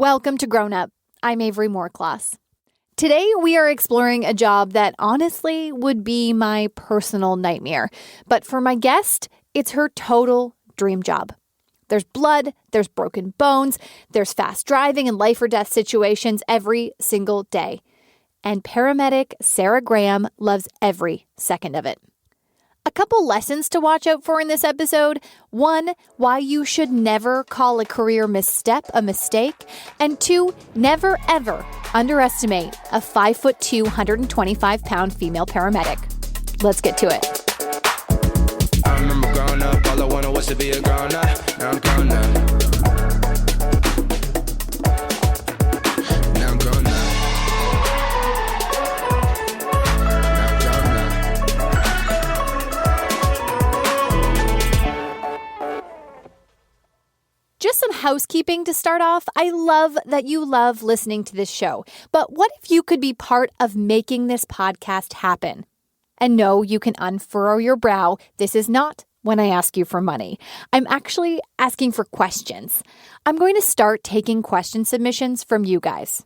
Welcome to Grown Up. I'm Avery Moorcloss. Today we are exploring a job that honestly would be my personal nightmare. But for my guest, it's her total dream job. There's blood, there's broken bones, there's fast driving and life or death situations every single day. And paramedic Sarah Graham loves every second of it. A couple lessons to watch out for in this episode. 1, why you should never call a career misstep a mistake. And 2, never ever underestimate a 5'2", 125-pound female paramedic. Let's get to it. I remember growing up, all I wanted was to be a grown up. Now I'm grown up. Just some housekeeping to start off. I love that you love listening to this show, but what if you could be part of making this podcast happen? And no, you can unfurrow your brow. This is not when I ask you for money. I'm actually asking for questions. I'm going to start taking question submissions from you guys.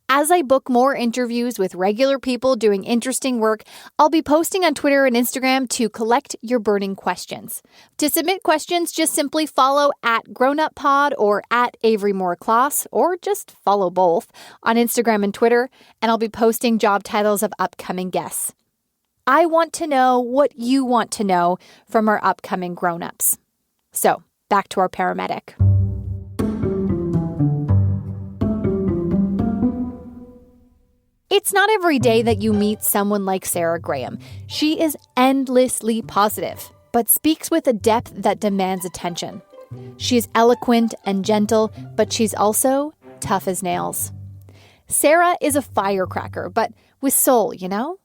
As I book more interviews with regular people doing interesting work, I'll be posting on Twitter and Instagram to collect your burning questions. To submit questions, just simply follow @GrownUpPod or @Avery Moorcloss, or just follow both on Instagram and Twitter, and I'll be posting job titles of upcoming guests. I want to know what you want to know from our upcoming grown-ups. So, back to our paramedic. It's not every day that you meet someone like Sarah Graham. She is endlessly positive, but speaks with a depth that demands attention. She is eloquent and gentle, but she's also tough as nails. Sarah is a firecracker, but with soul, you know?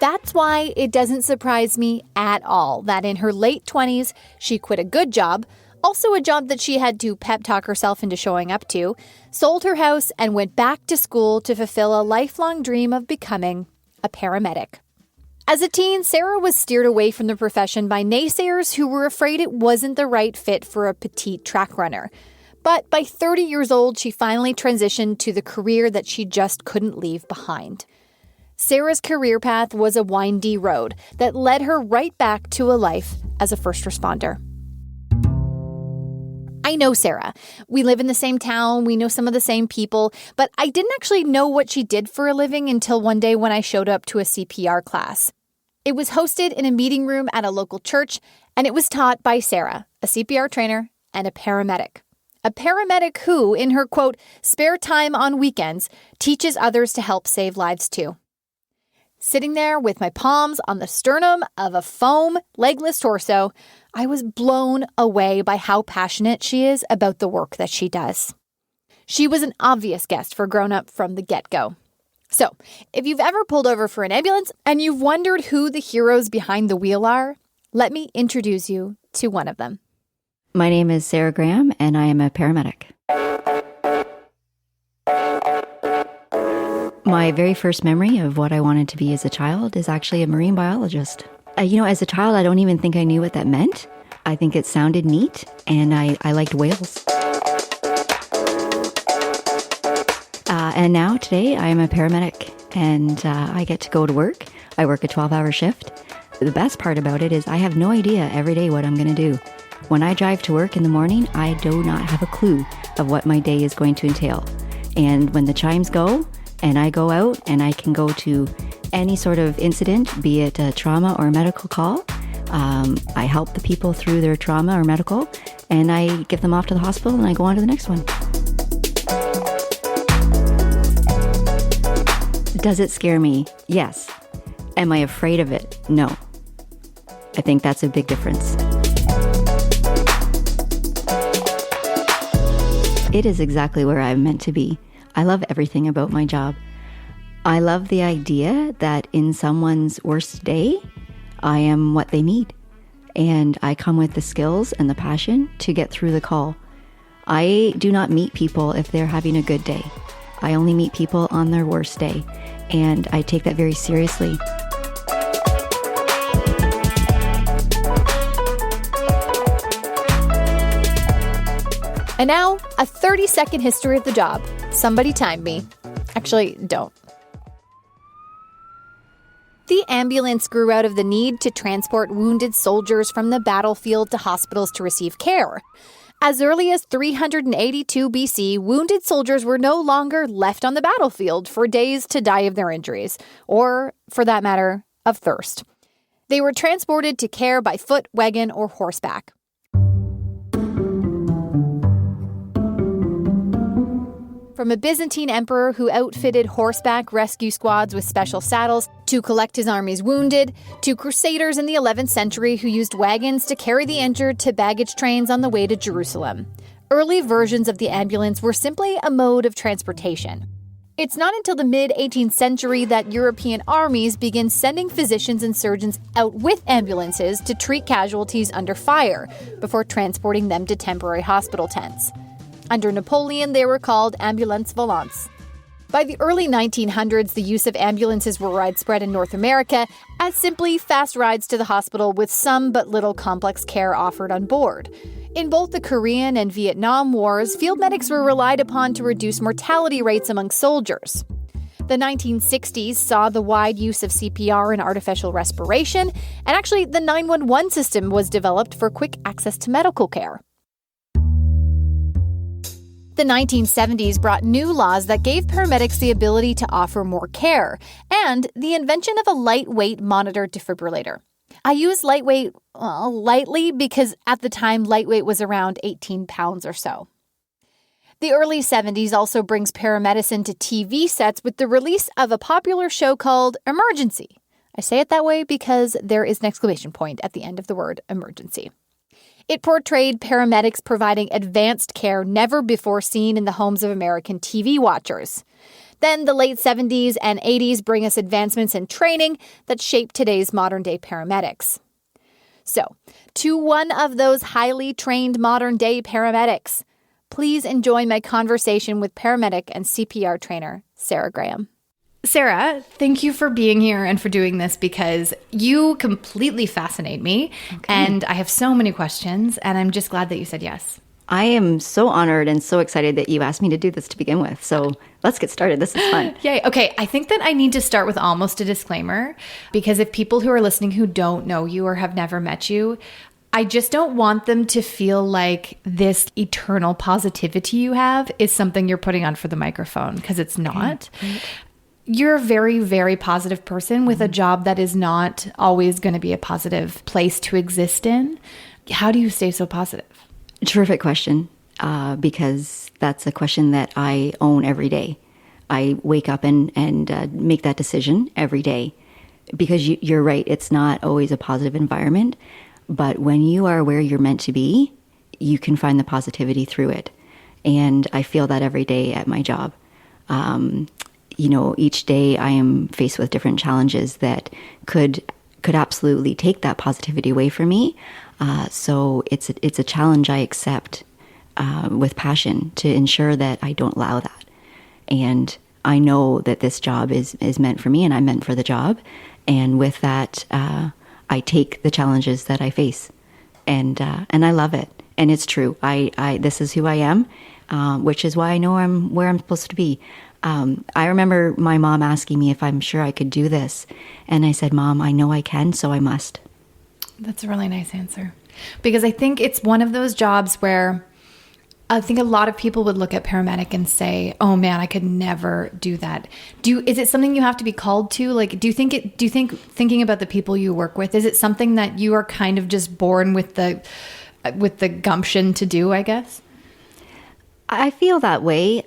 That's why it doesn't surprise me at all that in her late 20s, she quit a good job, also a job that she had to pep talk herself into showing up to, sold her house, and went back to school to fulfill a lifelong dream of becoming a paramedic. As a teen, Sarah was steered away from the profession by naysayers who were afraid it wasn't the right fit for a petite track runner. But by 30 years old, she finally transitioned to the career that she just couldn't leave behind. Sarah's career path was a windy road that led her right back to a life as a first responder. I know Sarah. We live in the same town. We know some of the same people, but I didn't actually know what she did for a living until one day when I showed up to a CPR class. It was hosted in a meeting room at a local church, and it was taught by Sarah, a CPR trainer and a paramedic. A paramedic who, in her, quote, spare time on weekends, teaches others to help save lives too. Sitting there with my palms on the sternum of a foam, legless torso, I was blown away by how passionate she is about the work that she does. She was an obvious guest for Grown Up from the get-go. So, if you've ever pulled over for an ambulance and you've wondered who the heroes behind the wheel are, let me introduce you to one of them. My name is Sarah Graham, and I am a paramedic. My very first memory of what I wanted to be as a child is actually a marine biologist. As a child, I don't even think I knew what that meant. I think it sounded neat, and I liked whales. And now, today, I am a paramedic, and I get to go to work. I work a 12-hour shift. The best part about it is I have no idea every day what I'm going to do. When I drive to work in the morning, I do not have a clue of what my day is going to entail. And when the chimes go, and I go out and I can go to any sort of incident, be it a trauma or a medical call. I help the people through their trauma or medical, and I give them off to the hospital and I go on to the next one. Does it scare me? Yes. Am I afraid of it? No. I think that's a big difference. It is exactly where I'm meant to be. I love everything about my job. I love the idea that in someone's worst day, I am what they need. And I come with the skills and the passion to get through the call. I do not meet people if they're having a good day. I only meet people on their worst day. And I take that very seriously. And now, a 30-second history of the job. Somebody time me. Actually, don't. The ambulance grew out of the need to transport wounded soldiers from the battlefield to hospitals to receive care. As early as 382 BC, wounded soldiers were no longer left on the battlefield for days to die of their injuries, or, for that matter, of thirst. They were transported to care by foot, wagon, or horseback. From a Byzantine emperor who outfitted horseback rescue squads with special saddles, to collect his army's wounded, to crusaders in the 11th century who used wagons to carry the injured to baggage trains on the way to Jerusalem. Early versions of the ambulance were simply a mode of transportation. It's not until the mid-18th century that European armies begin sending physicians and surgeons out with ambulances to treat casualties under fire before transporting them to temporary hospital tents. Under Napoleon, they were called ambulance volants. By the early 1900s, the use of ambulances were widespread in North America as simply fast rides to the hospital with some but little complex care offered on board. In both the Korean and Vietnam Wars, field medics were relied upon to reduce mortality rates among soldiers. The 1960s saw the wide use of CPR and artificial respiration, and actually the 911 system was developed for quick access to medical care. The 1970s brought new laws that gave paramedics the ability to offer more care, and the invention of a lightweight monitored defibrillator. I use lightweight lightly because at the time lightweight was around 18 pounds or so. The early 70s also brings paramedicine to TV sets with the release of a popular show called Emergency. I say it that way because there is an exclamation point at the end of the word emergency. It portrayed paramedics providing advanced care never before seen in the homes of American TV watchers. Then the late 70s and 80s bring us advancements in training that shape today's modern-day paramedics. So, to one of those highly trained modern-day paramedics, please enjoy my conversation with paramedic and CPR trainer, Sarah Graham. Sarah, thank you for being here and for doing this because you completely fascinate me. Okay. And I have so many questions, and I'm just glad that you said yes. I am so honored and so excited that you asked me to do this to begin with. So let's get started. This is fun. Yay. Okay. I think that I need to start with almost a disclaimer because if people who are listening who don't know you or have never met you, I just don't want them to feel like this eternal positivity you have is something you're putting on for the microphone because it's not. Okay. You're a very, very positive person with a job that is not always going to be a positive place to exist in. How do you stay so positive? Terrific question, because that's a question that I own every day. I wake up and make that decision every day because you're right. It's not always a positive environment, but when you are where you're meant to be, you can find the positivity through it. And I feel that every day at my job. Each day I am faced with different challenges that could absolutely take that positivity away from me. So it's a challenge I accept with passion to ensure that I don't allow that. And I know that this job is meant for me and I'm meant for the job. And with that, I take the challenges that I face and I love it. And it's true. This is who I am, which is why I know I'm where I'm supposed to be. I remember my mom asking me if I'm sure I could do this. And I said, Mom, I know I can, so I must. That's a really nice answer. Because I think it's one of those jobs where I think a lot of people would look at paramedic and say, oh man, I could never do that. Is it something you have to be called to? Like, thinking about the people you work with, is it something that you are kind of just born with the gumption to do, I guess? I feel that way.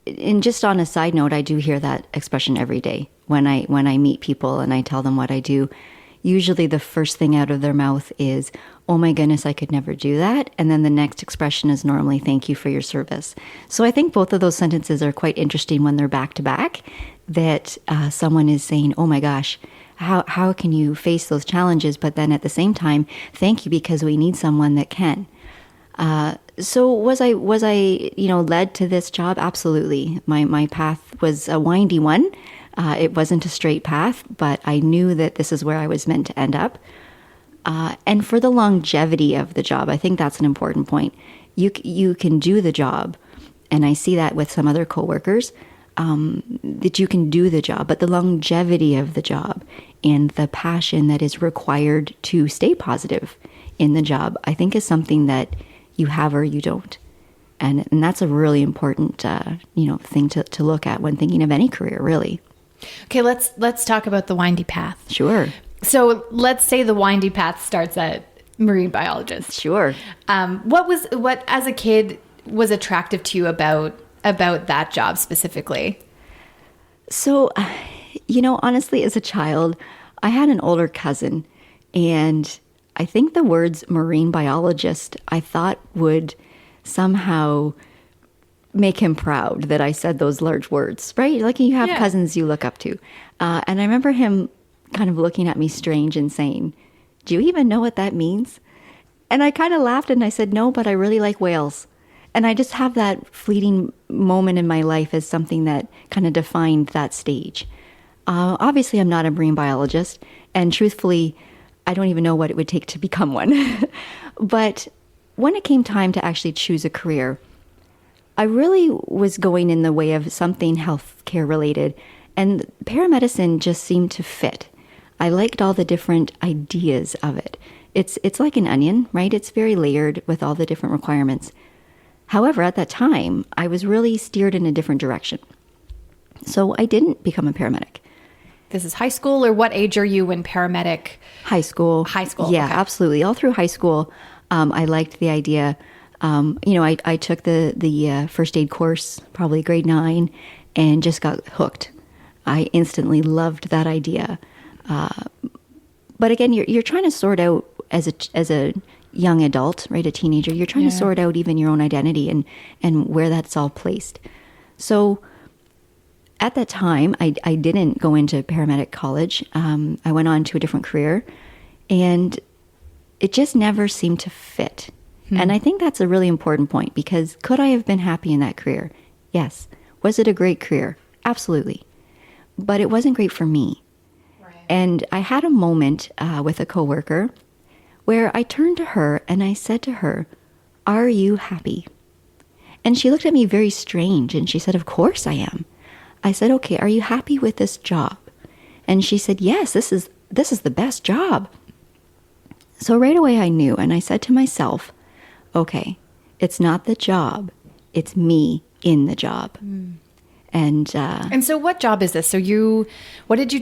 And just on a side note, I do hear that expression every day when I meet people and I tell them what I do. Usually the first thing out of their mouth is, oh my goodness, I could never do that. And then the next expression is normally, thank you for your service. So I think both of those sentences are quite interesting when they're back to back, that someone is saying, oh my gosh, how can you face those challenges? But then at the same time, thank you because we need someone that can. So was I led to this job? Absolutely. My path was a windy one. It wasn't a straight path, but I knew that this is where I was meant to end up. And for the longevity of the job, I think that's an important point. you can do the job. And I see that with some other coworkers, that you can do the job, but the longevity of the job and the passion that is required to stay positive in the job, I think is something that you have or you don't. And that's a really important, thing to look at when thinking of any career, really. Okay, let's talk about the windy path. Sure. So let's say the windy path starts at marine biologist. Sure. What as a kid was attractive to you about that job specifically? So, honestly, as a child, I had an older cousin, and I think the words marine biologist, I thought would somehow make him proud that I said those large words, right? Like you have cousins you look up to. And I remember him kind of looking at me strange and saying, "Do you even know what that means?" And I kind of laughed and I said, "No, but I really like whales." And I just have that fleeting moment in my life as something that kind of defined that stage. Obviously, I'm not a marine biologist, and truthfully, I don't even know what it would take to become one. But when it came time to actually choose a career, I really was going in the way of something healthcare related, and paramedicine just seemed to fit. I liked all the different ideas of it. It's like an onion, right? It's very layered with all the different requirements. However, at that time, I was really steered in a different direction. So I didn't become a paramedic. This is high school, or what age are you when paramedic? High school. High school. Yeah, okay. Absolutely. All through high school, I liked the idea. I took the first aid course, probably grade 9, and just got hooked. I instantly loved that idea. But again, you're trying to sort out as a young adult, right, a teenager, you're trying to sort out even your own identity and where that's all placed. So at that time, I didn't go into paramedic college. I went on to a different career, and it just never seemed to fit. And I think that's a really important point, because could I have been happy in that career? Yes. Was it a great career? Absolutely. But it wasn't great for me. Right. And I had a moment with a coworker where I turned to her and I said to her, "Are you happy?" And she looked at me very strange and she said, "Of course I am." I said, "Okay, are you happy with this job?" And she said, "Yes, this is the best job." So right away I knew, and I said to myself, okay, it's not the job, it's me in the job. And so what job is this? So what did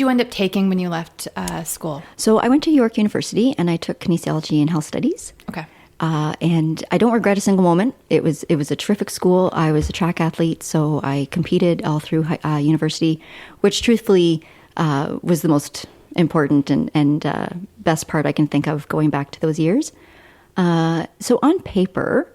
you end up taking when you left school? So I went to York University and I took kinesiology and health studies. Okay. And I don't regret a single moment. It was a terrific school. I was a track athlete, so I competed all through university, which truthfully was the most important and best part I can think of going back to those years. So on paper,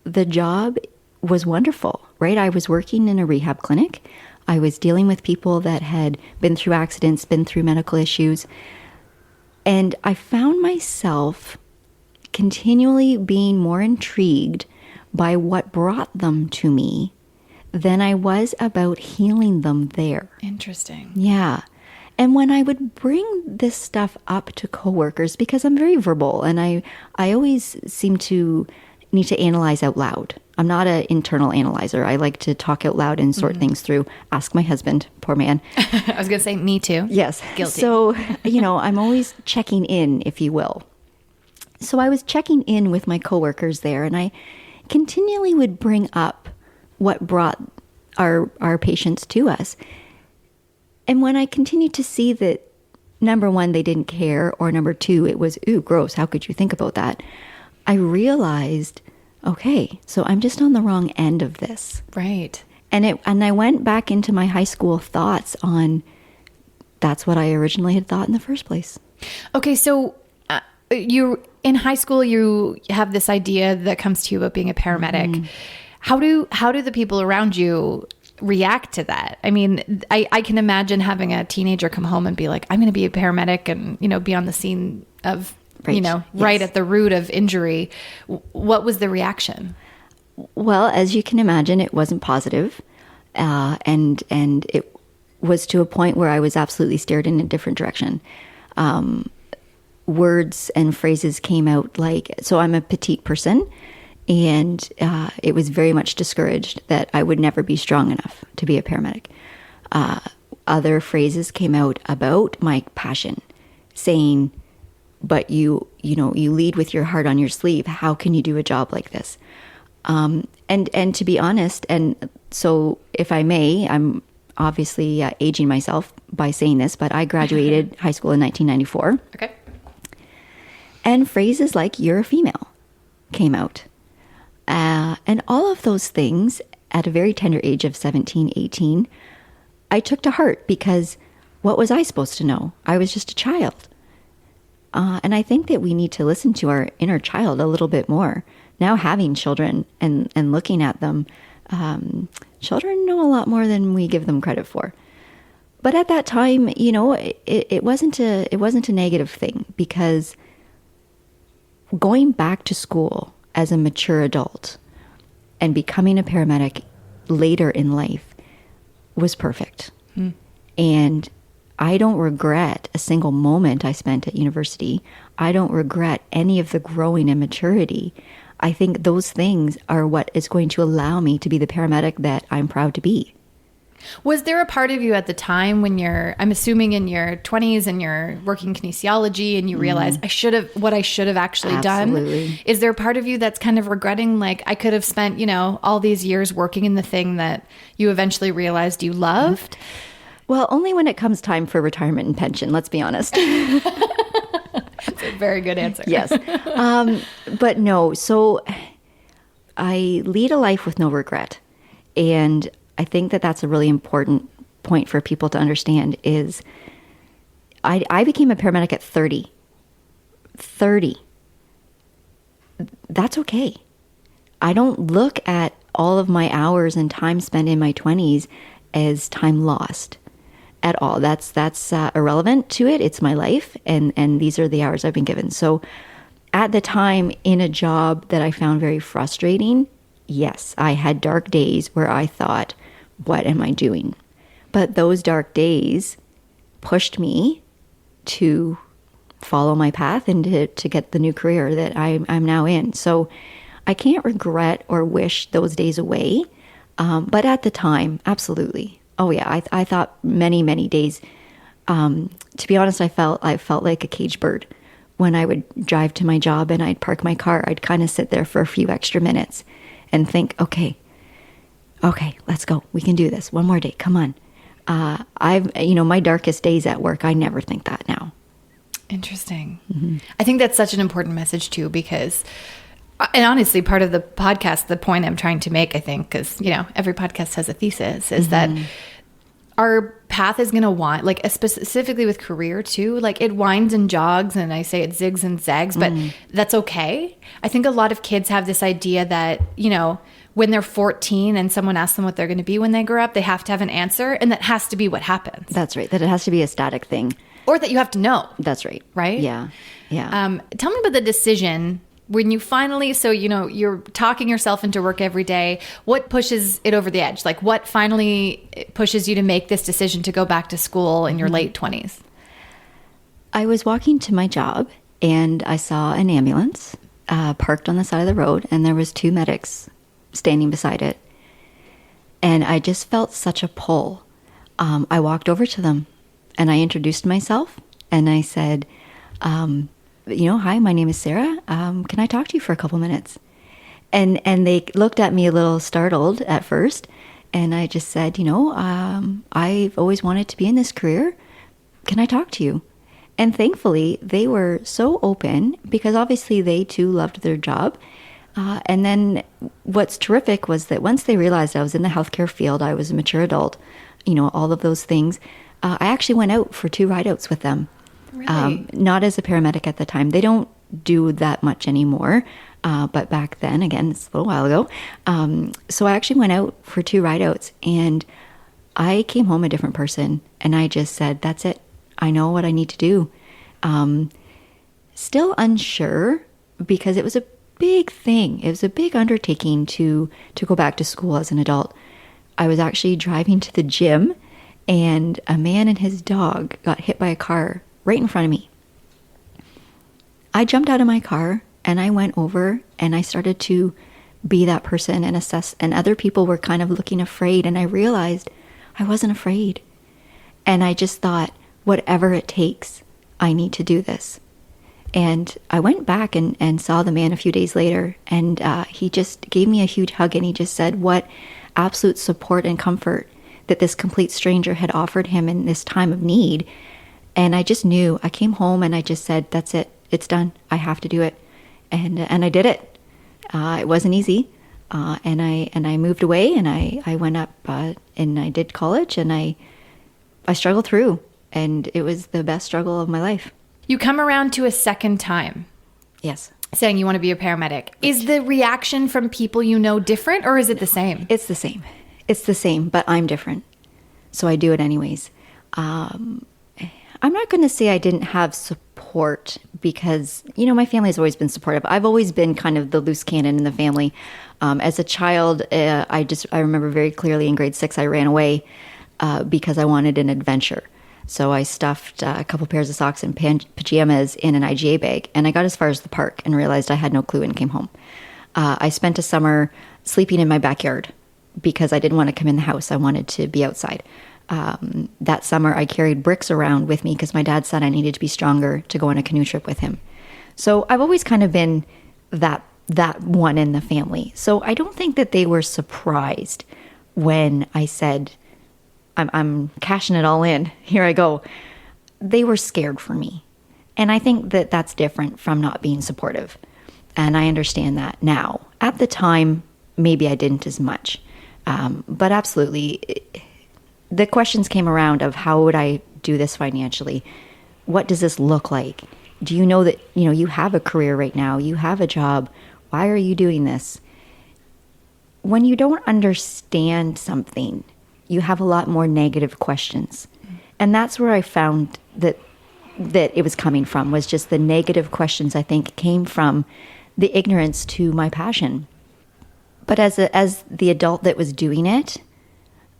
the job was wonderful, right? I was working in a rehab clinic. I was dealing with people that had been through accidents, been through medical issues. And I found myself continually being more intrigued by what brought them to me than I was about healing them there. Interesting. Yeah. And when I would bring this stuff up to coworkers, because I'm very verbal and I always seem to need to analyze out loud. I'm not an internal analyzer. I like to talk out loud and sort things through. Ask my husband, poor man. I was going to say me too. Yes. Guilty. So, I'm always checking in, if you will. So I was checking in with my coworkers there, and I continually would bring up what brought our patients to us. And when I continued to see that, number one, they didn't care, or number two, it was, ooh, gross, how could you think about that? I realized, okay, so I'm just on the wrong end of this. Right. And I went back into my high school thoughts on, that's what I originally had thought in the first place. Okay, so you in high school, you have this idea that comes to you about being a paramedic. Mm-hmm. How do the people around you react to that? I mean, I can imagine having a teenager come home and be like, I'm going to be a paramedic and, be on the scene of, right at the root of injury. What was the reaction? Well, as you can imagine, it wasn't positive. And it was to a point where I was absolutely steered in a different direction. Words and phrases came out like, so I'm a petite person, And it was very much discouraged that I would never be strong enough to be a paramedic. Other phrases came out about my passion, saying, but you lead with your heart on your sleeve. How can you do a job like this? And to be honest, and so if I may, I'm obviously aging myself by saying this, but I graduated high school in 1994. Okay. And phrases like, you're a female, came out. And all of those things at a very tender age of 17, 18, I took to heart because what was I supposed to know? I was just a child. And I think that we need to listen to our inner child a little bit more. Now having children and looking at them, children know a lot more than we give them credit for. But at that time, it wasn't a negative thing, because going back to school as a mature adult and becoming a paramedic later in life was perfect. And I don't regret a single moment I spent at university. I don't regret any of the growing and maturity. I think those things are what is going to allow me to be the paramedic that I'm proud to be. Was there a part of you at the time when I'm assuming in your 20s and you're working kinesiology and you realize what I should have actually Absolutely. done? Is there a part of you that's kind of regretting, like, I could have spent, all these years working in the thing that you eventually realized you loved? Well, only when it comes time for retirement and pension, let's be honest. That's a very good answer. Yes. But no, so I lead a life with no regret. And I think that that's a really important point for people to understand is I became a paramedic at 30. 30. That's okay. I don't look at all of my hours and time spent in my 20s as time lost at all. That's irrelevant to it. It's my life, and these are the hours I've been given. So at the time, in a job that I found very frustrating, yes, I had dark days where I thought, what am I doing? But those dark days pushed me to follow my path and to get the new career that I'm now in. So I can't regret or wish those days away. But at the time, absolutely. Oh yeah, I thought many, many days. To be honest, I felt like a cage bird. When I would drive to my job and I'd park my car, I'd kind of sit there for a few extra minutes and think, okay, let's go. We can do this. One more day. Come on. My darkest days at work, I never think that now. Interesting. Mm-hmm. I think that's such an important message too, because, and honestly, part of the podcast, the point I'm trying to make, I think, because, every podcast has a thesis, is that our path is going to wind, like specifically with career too, like it winds and jogs, and I say it zigs and zags, but that's okay. I think a lot of kids have this idea that, when they're 14 and someone asks them what they're going to be when they grow up, they have to have an answer, and that has to be what happens. That's right. That it has to be a static thing. Or that you have to know. That's right. Right? Yeah. Tell me about the decision when you finally, you're talking yourself into work every day. What pushes it over the edge? Like, what finally pushes you to make this decision to go back to school in your late 20s? I was walking to my job and I saw an ambulance parked on the side of the road, and there was 2 medics standing beside it. And I just felt such a pull. I walked over to them and I introduced myself and I said, hi, my name is Sarah. Can I talk to you for a couple minutes? And they looked at me a little startled at first. And I just said, I've always wanted to be in this career. Can I talk to you? And thankfully, they were so open, because obviously they too loved their job. And then what's terrific was that once they realized I was in the healthcare field, I was a mature adult, all of those things, I actually went out for 2 ride-outs with them. Really? Not as a paramedic at the time. They don't do that much anymore. But back then, again, it's a little while ago. So I actually went out for 2 ride-outs, and I came home a different person. And I just said, that's it. I know what I need to do. Still unsure, because it was a big thing. It was a big undertaking to go back to school as an adult. I was actually driving to the gym, and a man and his dog got hit by a car right in front of me. I jumped out of my car and I went over and I started to be that person and assess. And other people were kind of looking afraid. And I realized I wasn't afraid. And I just thought, whatever it takes, I need to do this. And I went back and saw the man a few days later. And he just gave me a huge hug. And he just said what absolute support and comfort that this complete stranger had offered him in this time of need. And I just knew. I came home and I just said, that's it. It's done. I have to do it. And I did it. It wasn't easy. And I moved away and I went up and I did college and I struggled through. And it was the best struggle of my life. You come around to a second time. Yes. Saying you want to be a paramedic. Is the reaction from people you know different, or is it the same? It's the same. It's the same, but I'm different. So I do it anyways. I'm not going to say I didn't have support because, my family has always been supportive. I've always been kind of the loose cannon in the family. As a child, I remember very clearly in grade 6, I ran away because I wanted an adventure. So I stuffed a couple pairs of socks and pajamas in an IGA bag, and I got as far as the park and realized I had no clue and came home. I spent a summer sleeping in my backyard because I didn't want to come in the house. I wanted to be outside. That summer, I carried bricks around with me because my dad said I needed to be stronger to go on a canoe trip with him. So I've always kind of been that one in the family. So I don't think that they were surprised when I said, I'm cashing it all in. Here I go. They were scared for me. And I think that that's different from not being supportive. And I understand that now. At the time, maybe I didn't as much. But absolutely, the questions came around of how would I do this financially? What does this look like? Do you know that, you have a career right now? You have a job. Why are you doing this? When you don't understand something, you have a lot more negative questions. And that's where I found that it was coming from, was just the negative questions, I think, came from the ignorance to my passion. But as the adult that was doing it,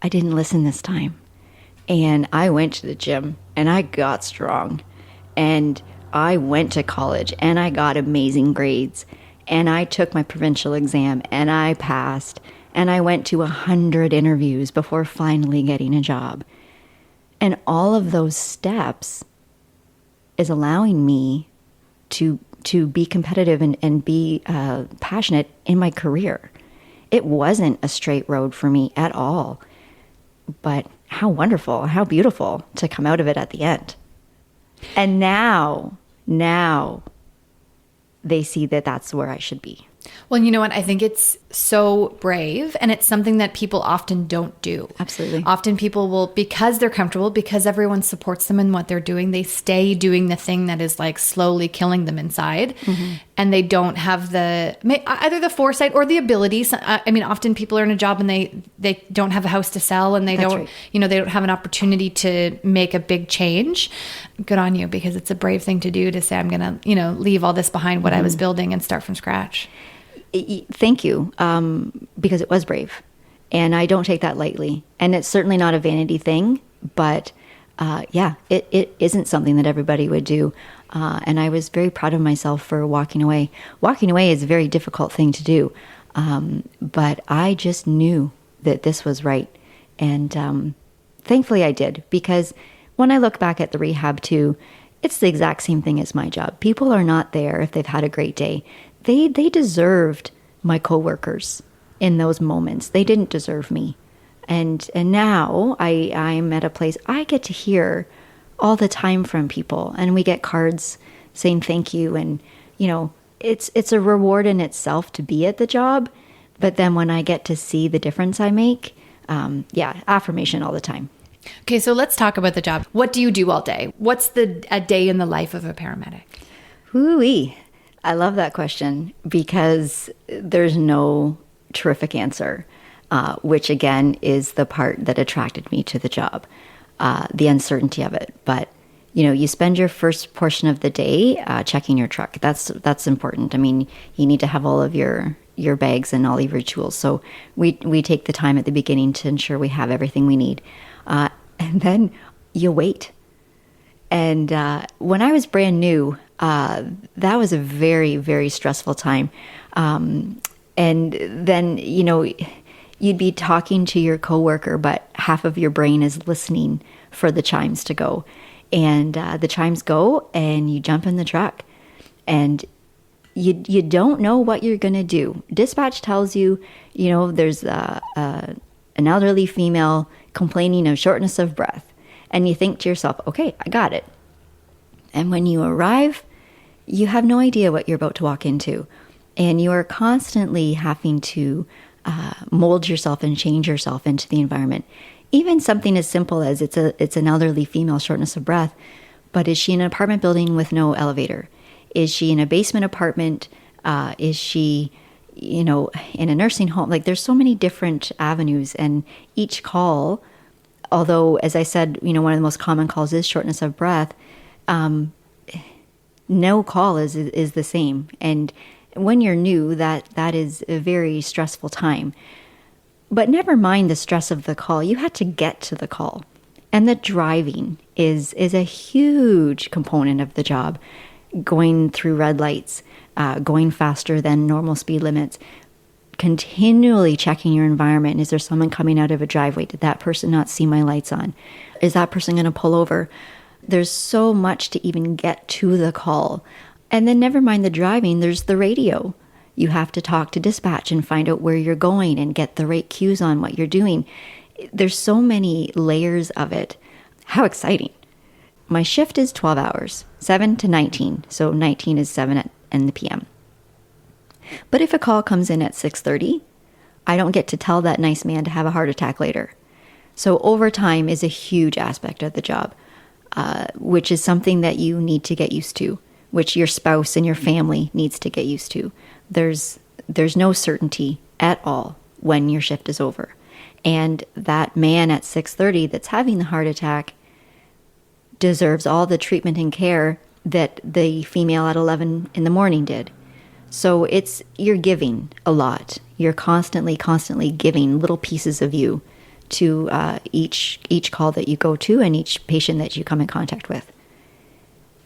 I didn't listen this time. And I went to the gym and I got strong. And I went to college and I got amazing grades. And I took my provincial exam and I passed. And I went to 100 interviews before finally getting a job. And all of those steps is allowing me to be competitive and be passionate in my career. It wasn't a straight road for me at all. But how wonderful, how beautiful to come out of it at the end. And now they see that that's where I should be. Well, you know what? I think it's so brave, and it's something that people often don't do. Absolutely. Often people will, because they're comfortable, because everyone supports them in what they're doing, they stay doing the thing that is like slowly killing them inside. Mm-hmm. And they don't have either the foresight or the ability. Often people are in a job and they don't have a house to sell, and they don't have an opportunity to make a big change. Good on you, because it's a brave thing to do, to say, I'm going to, leave all this behind, what I was building, and start from scratch. Thank you, because it was brave, and I don't take that lightly. And it's certainly not a vanity thing, but it isn't something that everybody would do. And I was very proud of myself for walking away. Walking away is a very difficult thing to do, but I just knew that this was right, and thankfully I did, because when I look back at the rehab too, it's the exact same thing as my job. People are not there if they've had a great day. They deserved my coworkers in those moments. They didn't deserve me. And now I'm at a place I get to hear all the time from people, and we get cards saying thank you, and it's a reward in itself to be at the job. But then when I get to see the difference I make, affirmation all the time. Okay, so let's talk about the job. What do you do all day? What's a day in the life of a paramedic? Ooh-wee. I love that question, because there's no terrific answer, which again is the part that attracted me to the job, the uncertainty of it. But, you spend your first portion of the day checking your truck. That's important. I mean, you need to have all of your bags and all of your tools. So we take the time at the beginning to ensure we have everything we need. And then you wait. And when I was brand new, that was a very, very stressful time. And then, you'd be talking to your coworker, but half of your brain is listening for the chimes to go. And the chimes go, and you jump in the truck. And you don't know what you're going to do. Dispatch tells you, there's an elderly female complaining of shortness of breath. And you think to yourself, okay, I got it. And when you arrive, you have no idea what you're about to walk into. And you are constantly having to mold yourself and change yourself into the environment. Even something as simple as it's an elderly female, shortness of breath, but is she in an apartment building with no elevator? Is she in a basement apartment? Is she, in a nursing home? Like, there's so many different avenues, and each call, although, as I said, one of the most common calls is shortness of breath, no call is the same. And when you're new, that is a very stressful time. But never mind the stress of the call. You had to get to the call. And the driving is a huge component of the job. Going through red lights, going faster than normal speed limits, continually checking your environment. Is there someone coming out of a driveway? Did that person not see my lights on? Is that person going to pull over? There's so much to even get to the call. And then never mind the driving, there's the radio. You have to talk to dispatch and find out where you're going and get the right cues on what you're doing. There's so many layers of it. How exciting. My shift is 12 hours, 7 to 19. So 19 is 7 in the PM. But if a call comes in at 6:30, I don't get to tell that nice man to have a heart attack later. So overtime is a huge aspect of the job, which is something that you need to get used to, which your spouse and your family needs to get used to. There's no certainty at all when your shift is over. And that man at 6:30 that's having the heart attack deserves all the treatment and care that the female at 11 in the morning did. So you're giving a lot. You're constantly giving little pieces of you to each call that you go to and each patient that you come in contact with.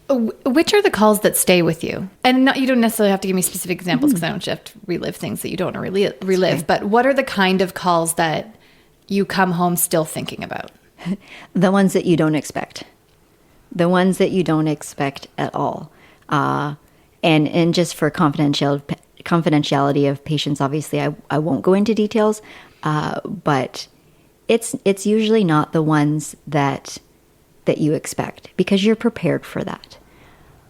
Which are the calls that stay with you? And you don't necessarily have to give me specific examples because I don't have to relive things that you don't want to relive. Okay. But what are the kind of calls that you come home still thinking about? The ones that you don't expect. The ones that you don't expect at all. And just for confidentiality of patients, obviously, I won't go into details, but it's usually not the ones that you expect because you're prepared for that.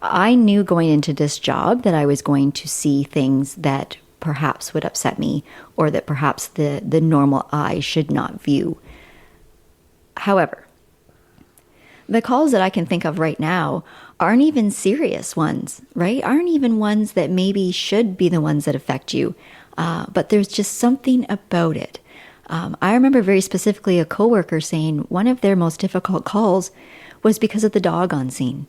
I knew going into this job that I was going to see things that perhaps would upset me or that perhaps the normal eye should not view. However, the calls that I can think of right now aren't even serious ones, right? Aren't even ones that maybe should be the ones that affect you. But there's just something about it. I remember very specifically a coworker saying one of their most difficult calls was because of the dog on scene.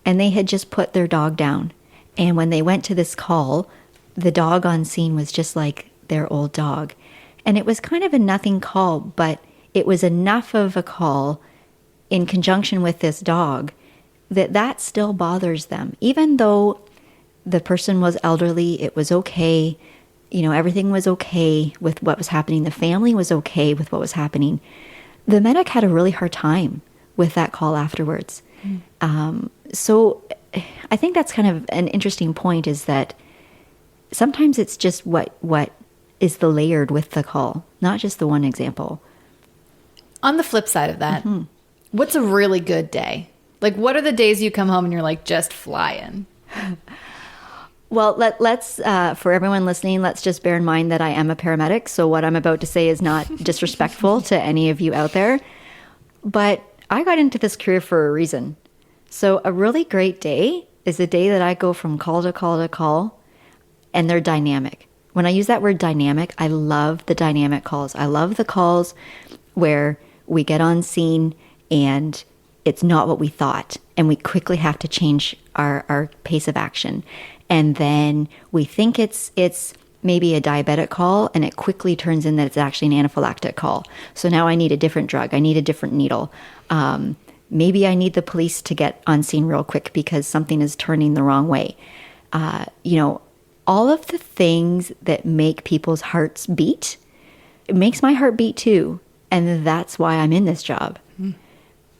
And they had just put their dog down. And when they went to this call, the dog on scene was just like their old dog. And it was kind of a nothing call, but it was enough of a call in conjunction with this dog that still bothers them. Even though the person was elderly, it was okay. Everything was okay with what was happening. The family was okay with what was happening. The medic had a really hard time with that call afterwards. So I think that's kind of an interesting point, is that sometimes it's just what is the layered with the call, not just the one example. On the flip side of that, what's a really good day? Like, what are the days you come home and you're like just flying? Well, let's for everyone listening, let's just bear in mind that I am a paramedic. So what I'm about to say is not disrespectful to any of you out there. But I got into this career for a reason. So a really great day is a day that I go from call to call to call, and they're dynamic. When I use that word dynamic, I love the dynamic calls. I love the calls where we get on scene and it's not what we thought, and we quickly have to change our pace of action. And then we think it's maybe a diabetic call, and it quickly turns in that it's actually an anaphylactic call. So now I need a different drug. I need a different needle. Maybe I need the police to get on scene real quick because something is turning the wrong way. all of the things that make people's hearts beat, it makes my heart beat too. And that's why I'm in this job.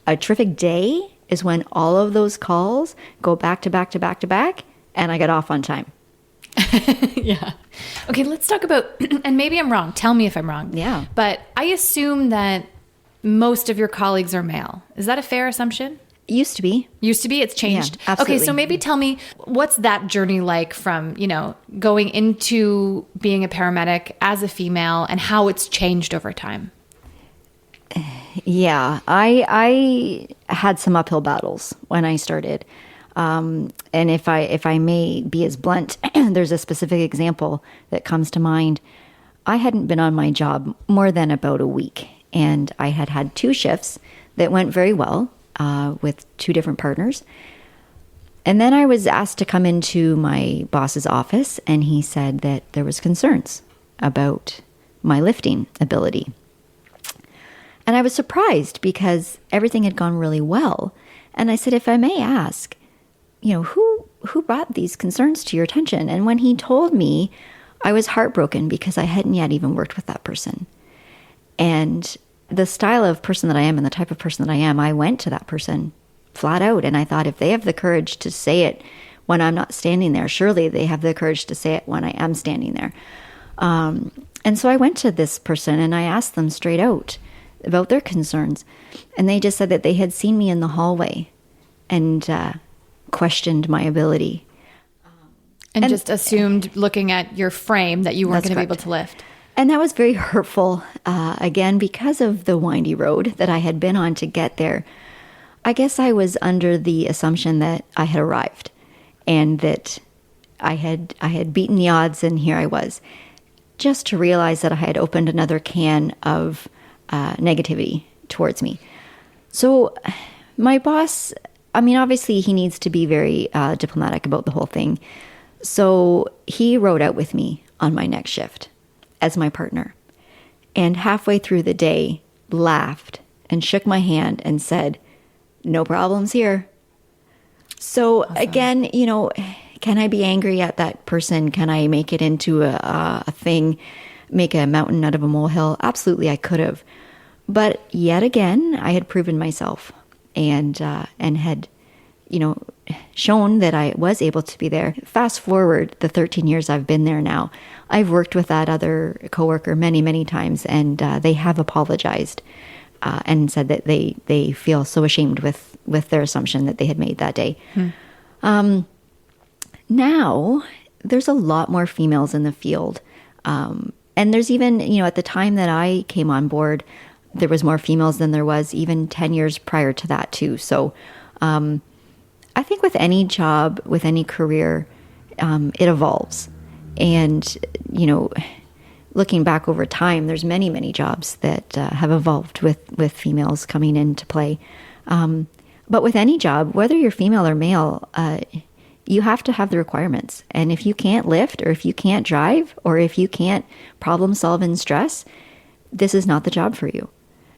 A terrific day is when all of those calls go back to back to back to back, and I get off on time. Yeah. Okay, let's talk about, and maybe I'm wrong. Tell me if I'm wrong. Yeah. But I assume that most of your colleagues are male. Is that a fair assumption? Used to be. Used to be? It's changed? Yeah, absolutely. Okay, so maybe tell me, what's that journey like from, going into being a paramedic as a female and how it's changed over time? Yeah, I had some uphill battles when I started. And if I may be as blunt, there's a specific example that comes to mind. I hadn't been on my job more than about a week, and I had 2 shifts that went very well with 2 different partners. And then I was asked to come into my boss's office, and he said that there was concerns about my lifting ability. And I was surprised because everything had gone really well. And I said, if I may ask, who brought these concerns to your attention? And when he told me, I was heartbroken because I hadn't yet even worked with that person. And the style of person that I am and the type of person that I am, I went to that person flat out. And I thought, if they have the courage to say it when I'm not standing there, surely they have the courage to say it when I am standing there. And so I went to this person and I asked them straight out about their concerns. And they just said that they had seen me in the hallway and questioned my ability. And just assumed, looking at your frame, that you weren't going to be able to lift. And that was very hurtful, again, because of the windy road that I had been on to get there. I guess I was under the assumption that I had arrived and that I had beaten the odds, and here I was. Just to realize that I had opened another can of negativity towards me. So my boss, obviously he needs to be very diplomatic about the whole thing. So he rode out with me on my next shift as my partner. And halfway through the day, laughed and shook my hand and said, "No problems here." So awesome. Again, can I be angry at that person? Can I make it into a thing, make a mountain out of a molehill? Absolutely, I could have. But yet again, I had proven myself and had, shown that I was able to be there. Fast forward the 13 years I've been there now, I've worked with that other coworker many, many times, and they have apologized and said that they feel so ashamed with their assumption that they had made that day. Now, there's a lot more females in the field. And there's even, at the time that I came on board, there was more females than there was even 10 years prior to that too. So I think with any job, with any career, it evolves. And, looking back over time, there's many, many jobs that have evolved with females coming into play. But with any job, whether you're female or male, you have to have the requirements. And if you can't lift, or if you can't drive, or if you can't problem solve in stress, this is not the job for you.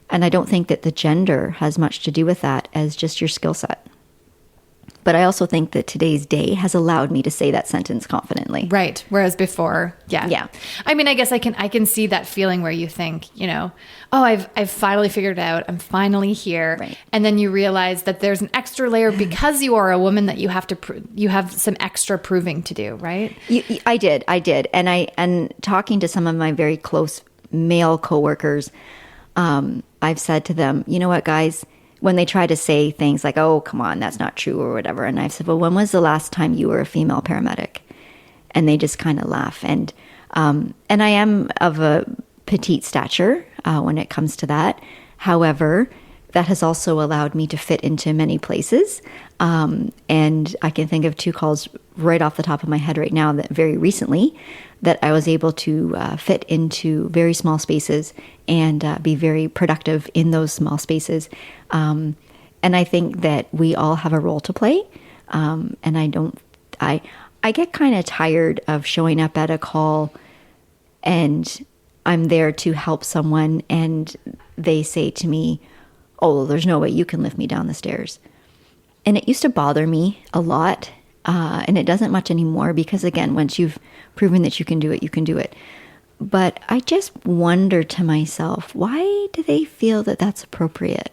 And I don't think that the gender has much to do with that as just your skill set. But I also think that today's day has allowed me to say that sentence confidently. Right. Whereas before, yeah. Yeah. I guess I can see that feeling where you think, oh, I've finally figured it out. I'm finally here. Right. And then you realize that there's an extra layer because you are a woman that you have to, you have some extra proving to do, right? I did. And talking to some of my very close male coworkers, I've said to them, you know what, guys, when they try to say things like, "Oh, come on, that's not true," or whatever. And I've said, "Well, when was the last time you were a female paramedic?" And they just kind of laugh. And I am of a petite stature when it comes to that. However, that has also allowed me to fit into many places. And I can think of 2 calls right off the top of my head right now that very recently that I was able to fit into very small spaces and be very productive in those small spaces. And I think that we all have a role to play. And I get kind of tired of showing up at a call and I'm there to help someone and they say to me, "Oh, there's no way you can lift me down the stairs." And it used to bother me a lot. And it doesn't much anymore because, again, once you've proven that you can do it, you can do it. But I just wonder to myself, why do they feel that that's appropriate?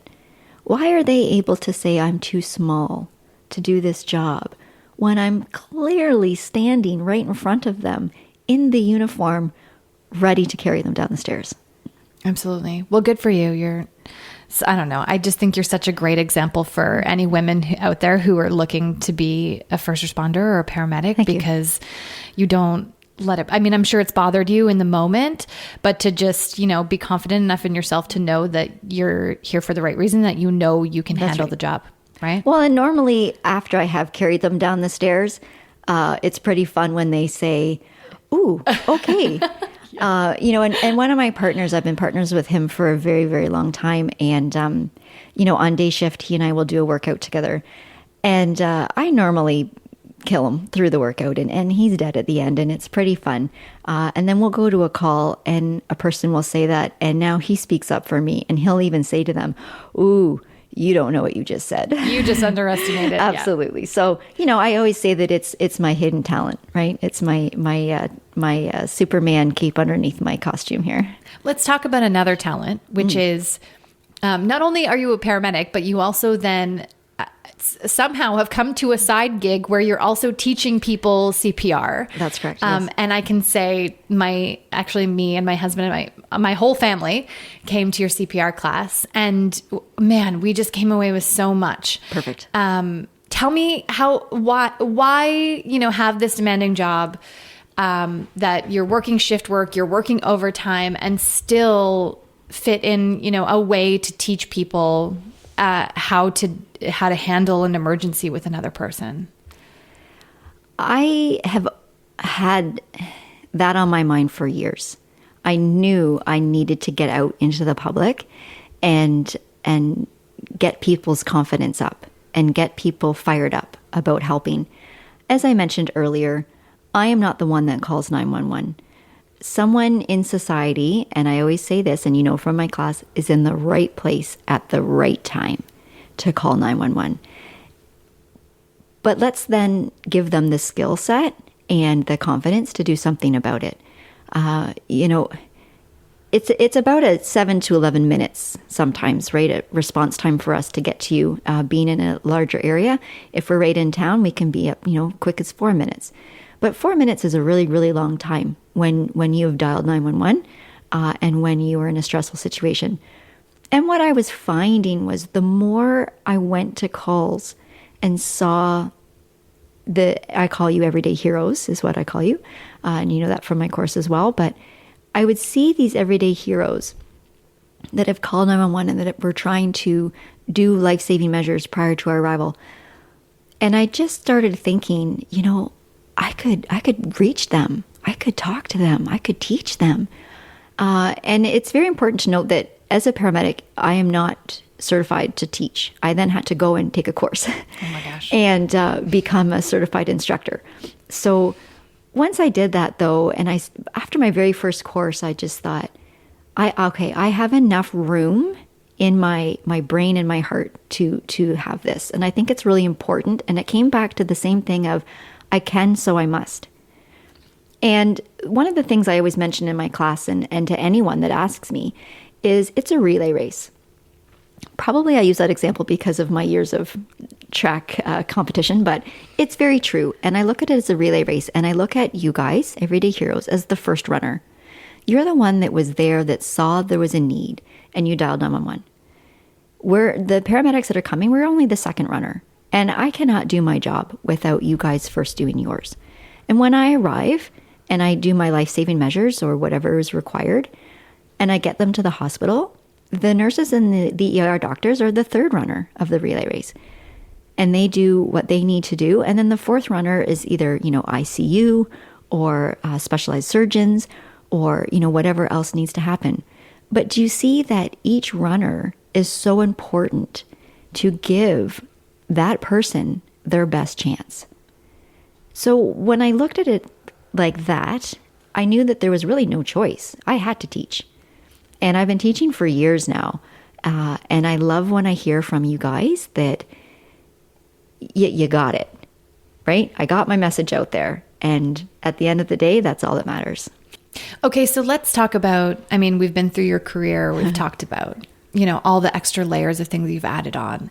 Why are they able to say I'm too small to do this job when I'm clearly standing right in front of them in the uniform, ready to carry them down the stairs? Absolutely. Well, good for you. I don't know. I just think you're such a great example for any women out there who are looking to be a first responder or a paramedic, because you don't let it, I mean, I'm sure it's bothered you in the moment, but to just, be confident enough in yourself to know that you're here for the right reason, that you can handle the job, right? Well, and normally after I have carried them down the stairs, it's pretty fun when they say, ooh, okay. And one of my partners, I've been partners with him for a very, very long time. And, on day shift, he and I will do a workout together. And I normally kill him through the workout, and he's dead at the end, and it's pretty fun. And then we'll go to a call, and a person will say that, and now he speaks up for me, and he'll even say to them, ooh, you don't know what you just said. You just underestimated. Absolutely. Yeah. So, I always say that it's my hidden talent, right? It's my Superman cape underneath my costume here. Let's talk about another talent, which is not only are you a paramedic, but you also then somehow have come to a side gig where you're also teaching people CPR. That's correct. Yes. And I can say me and my husband and my whole family came to your CPR class, and man, we just came away with so much. Perfect. Tell me why have this demanding job, that you're working shift work, you're working overtime, and still fit in, a way to teach people how to handle an emergency with another person. I have had that on my mind for years. I knew I needed to get out into the public and get people's confidence up and get people fired up about helping. As I mentioned earlier, I am not the one that calls 911. Someone in society, and I always say this, and from my class, is in the right place at the right time to call 911. But let's then give them the skill set and the confidence to do something about it. It's about a 7 to 11 minutes sometimes, right? A response time for us to get to you. Being in a larger area, if we're right in town, we can be up, quick as 4 minutes. But 4 minutes is a really, really long time when you have dialed 911 and when you are in a stressful situation. And what I was finding was the more I went to calls and saw I call you everyday heroes is what I call you. And you know that from my course as well. But I would see these everyday heroes that have called 911 and that were trying to do life-saving measures prior to our arrival. And I just started thinking, I could reach them. I could talk to them. I could teach them. And it's very important to note that as a paramedic, I am not certified to teach. I then had to go and take a course. Oh my gosh. And become a certified instructor. So once I did that though, and after my very first course, I just thought, I have enough room in my brain and my heart to have this. And I think it's really important. And it came back to the same thing of, I can, so I must. And one of the things I always mention in my class and to anyone that asks me is it's a relay race. Probably I use that example because of my years of track competition, but it's very true. And I look at it as a relay race, and I look at you guys, everyday heroes, as the first runner. You're the one that was there, that saw there was a need, and you dialed 911. The paramedics that are coming, we're only the second runner. And I cannot do my job without you guys first doing yours. And when I arrive and I do my life-saving measures or whatever is required, and I get them to the hospital, the nurses and the ER doctors are the third runner of the relay race. And they do what they need to do. And then the fourth runner is either, ICU or specialized surgeons or, whatever else needs to happen. But do you see that each runner is so important to give that person their best chance? So when I looked at it like that, I knew that there was really no choice. I had to teach. And I've been teaching for years now. And I love when I hear from you guys that you got it, right? I got my message out there. And at the end of the day, that's all that matters. Okay, so let's talk about, I mean, we've been through your career. We've talked about, you know, all the extra layers of things you've added on.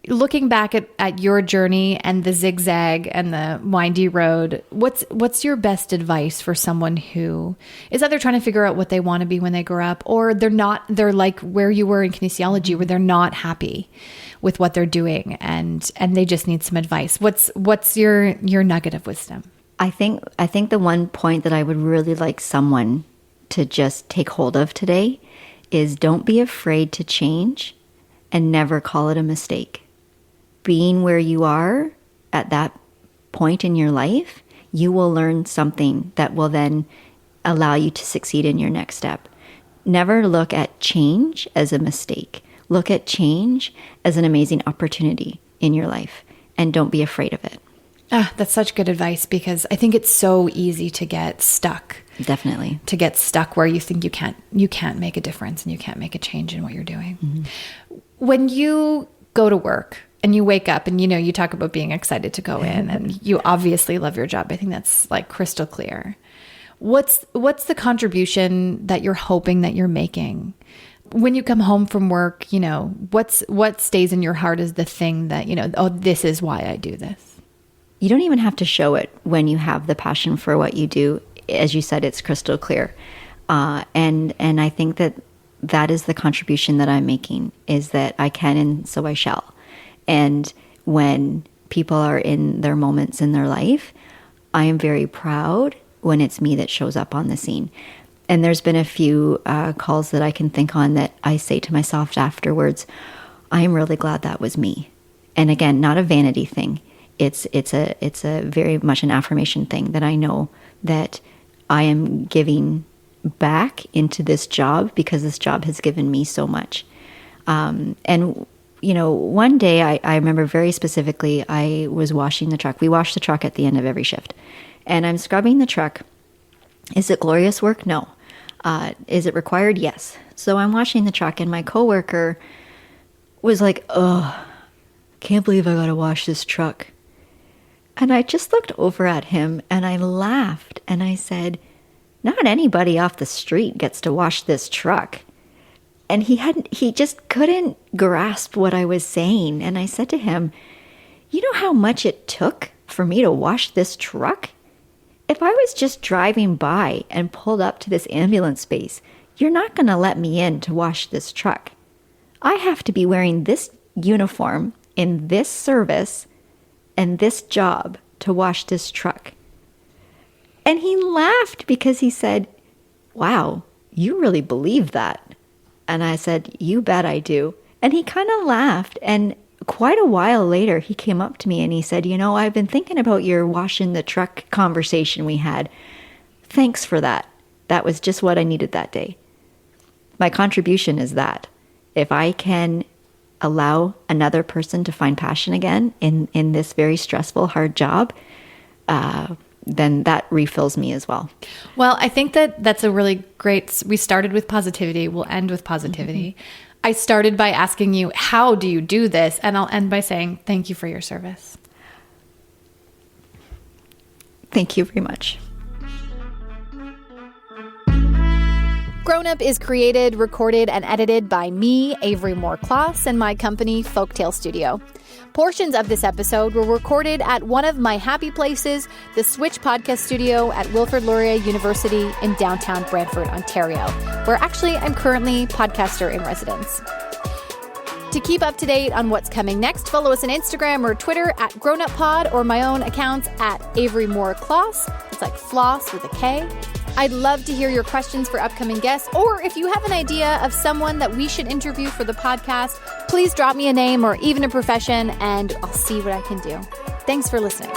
Looking back at your journey and the zigzag and the windy road, what's your best advice for someone who is either trying to figure out what they want to be when they grow up, or they're like where you were in kinesiology, where they're not happy with what they're doing and they just need some advice. What's your nugget of wisdom? I think the one point that I would really like someone to just take hold of today is don't be afraid to change and never call it a mistake. Being where you are at that point in your life, you will learn something that will then allow you to succeed in your next step. Never look at change as a mistake. Look at change as an amazing opportunity in your life, and don't be afraid of it. That's such good advice, because I think it's so easy to get stuck. Definitely. To get stuck where you think you can't make a difference and you can't make a change in what you're doing. Mm-hmm. When you go to work and you wake up and, you know, you talk about being excited to go in and you obviously love your job. I think that's like crystal clear. What's the contribution that you're hoping that you're making? When you come home from work, you know, what stays in your heart is the thing that, you know, oh, this is why I do this. You don't even have to show it when you have the passion for what you do. As you said, it's crystal clear. And I think that is the contribution that I'm making, is that I can and so I shall. And when people are in their moments in their life, I am very proud when it's me that shows up on the scene. And there's been a few calls that I can think on that I say to myself afterwards, I am really glad that was me. And again, not a vanity thing. It's a very much an affirmation thing, that I know that I am giving back into this job because this job has given me so much. And you know, one day I remember very specifically, I was washing the truck. We wash the truck at the end of every shift. And I'm scrubbing the truck. Is it glorious work? No. Is it required? Yes. So I'm washing the truck, and my coworker was like, oh, can't believe I got to wash this truck. And I just looked over at him and I laughed and I said, not anybody off the street gets to wash this truck. And he just couldn't grasp what I was saying. And I said to him, you know how much it took for me to wash this truck? If I was just driving by and pulled up to this ambulance space, you're not going to let me in to wash this truck. I have to be wearing this uniform in this service and this job to wash this truck. And he laughed because he said, wow, you really believe that. And I said, you bet I do. And he kind of laughed. And quite a while later, he came up to me and he said, you know, I've been thinking about your washing the truck conversation we had. Thanks for that. That was just what I needed that day. My contribution is that if I can allow another person to find passion again in this very stressful, hard job, then that refills me as well. Well, I think that's a really great, we started with positivity, we'll end with positivity. Mm-hmm. I started by asking you, how do you do this? And I'll end by saying, thank you for your service. Thank you very much. Grown Up is created, recorded, and edited by me, Avery Moore-Kloss, and my company, Folktale Studio. Portions of this episode were recorded at one of my happy places, the Switch Podcast Studio at Wilfrid Laurier University in downtown Brantford, Ontario, where actually I'm currently podcaster in residence. To keep up to date on what's coming next, follow us on Instagram or Twitter at GrownUpPod, or my own accounts at Avery Moore-Kloss. It's like floss with a K. I'd love to hear your questions for upcoming guests, or if you have an idea of someone that we should interview for the podcast, please drop me a name or even a profession, and I'll see what I can do. Thanks for listening.